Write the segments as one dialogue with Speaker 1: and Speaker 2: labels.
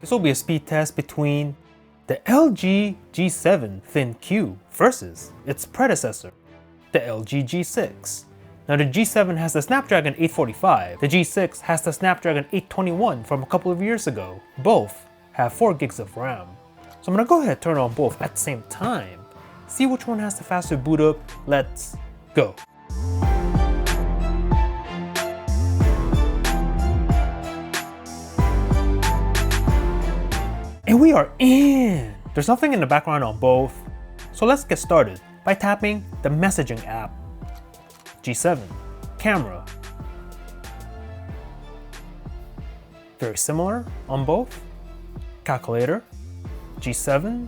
Speaker 1: This will be a speed test between the LG G7 ThinQ versus its predecessor, the LG G6. Now the G7 has the Snapdragon 845, the G6 has the Snapdragon 821 from a couple of years ago. Both have 4 gigs of RAM. So I'm gonna go ahead and turn on both at the same time, see which one has the faster boot up. Let's go. And we are in! There's nothing in the background on both, so let's get started by tapping the messaging app. G7, camera. Very similar on both. Calculator, G7.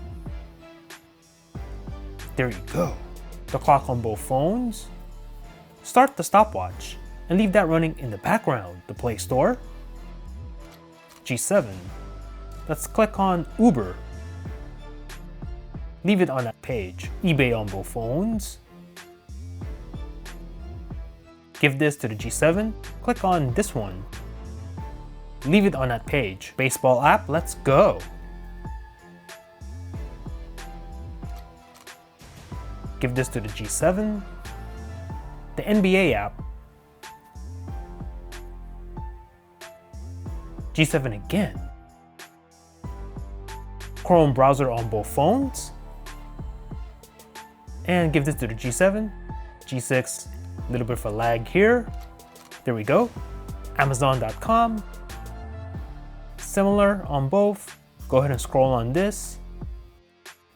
Speaker 1: There you go. The clock on both phones. Start the stopwatch and leave that running in the background. The Play Store, G7. Let's click on Uber. Leave it on that page. eBay on both phones. Give this to the G7. Click on this one. Leave it on that page. Baseball app, let's go. Give this to the G7. The NBA app. G7 again. Chrome browser on both phones. And give this to the G7. G6, a little bit of a lag here. There we go. Amazon.com. Similar on both. Go ahead and scroll on this.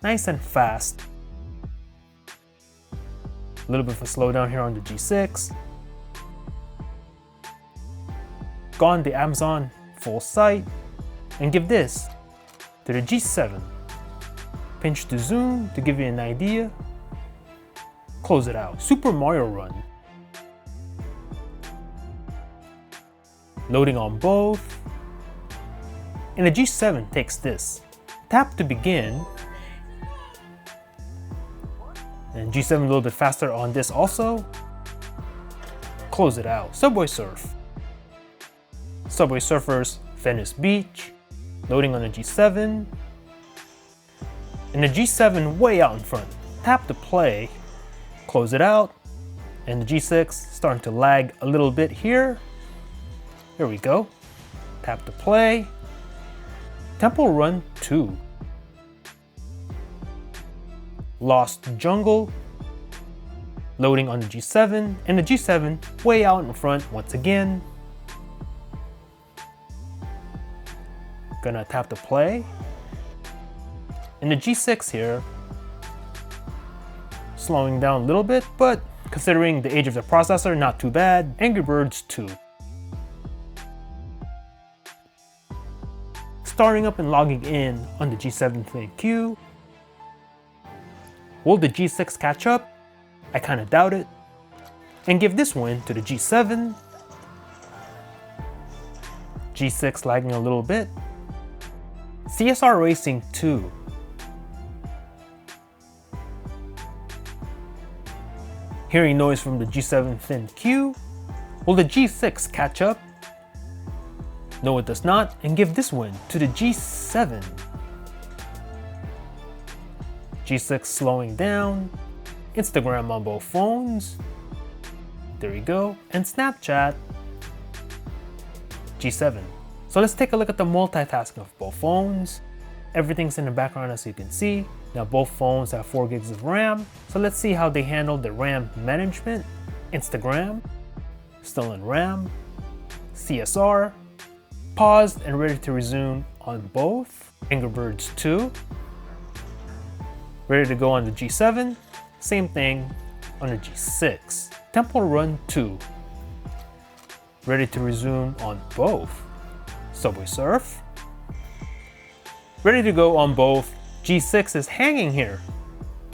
Speaker 1: Nice and fast. A little bit of a slowdown here on the G6. Go on the Amazon full site and give this to the G7. Pinch to zoom to give you an idea. Close it out. Super Mario Run. Loading on both. And the G7 takes this. Tap to begin. And G7 a little bit faster on this also. Close it out. Subway Surf. Subway Surfers, Venice Beach. Loading on the G7. And the G7 way out in front. Tap to play. Close it out. And the G6 starting to lag a little bit here. There we go. Tap to play. Temple Run 2. Lost Jungle. Loading on the G7. And the G7 way out in front once again. Gonna tap to play. And the G6 here, slowing down a little bit, but considering the age of the processor, not too bad. Angry Birds 2. Starting up and logging in on the G7 ThinQ. Will the G6 catch up? I kinda doubt it. And give this win to the G7. G6 lagging a little bit. CSR Racing 2. Hearing noise from the G7 ThinQ. Will the G6 catch up? No, it does not, and give this win to the G7. G6 slowing down. Instagram on both phones. There you go. And Snapchat. G7. So let's take a look at the multitasking of both phones. Everything's in the background as you can see. Now both phones have 4 gigs of RAM. So let's see how they handle the RAM management. Instagram, still in RAM. CSR, paused and ready to resume on both. Angry Birds 2, ready to go on the G7. Same thing on the G6. Temple Run 2, ready to resume on both. Subway Surf, ready to go on both. G6 is hanging here.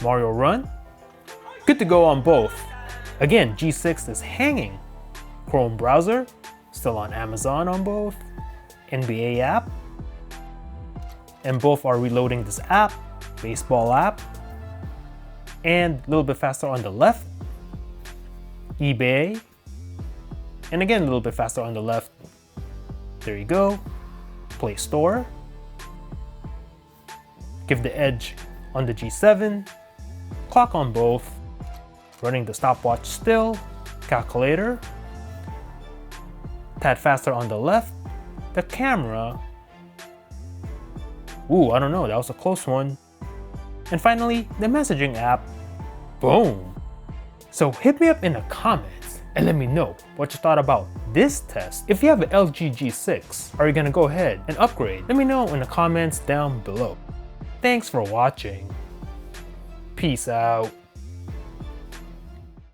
Speaker 1: Mario Run, good to go on both. Again, G6 is hanging. Chrome browser, still on Amazon on both. NBA app, and both are reloading this app. Baseball app, and a little bit faster on the left. eBay, and again a little bit faster on the left. There you go. Play Store, give the edge on the G7, clock on both, running the stopwatch still, calculator, tad faster on the left, the camera, ooh, I don't know, that was a close one, and finally, the messaging app, boom. So hit me up in the comments and let me know what you thought about this test. If you have an LG G6, are you gonna go ahead and upgrade? Let me know in the comments down below. Thanks for watching. Peace out.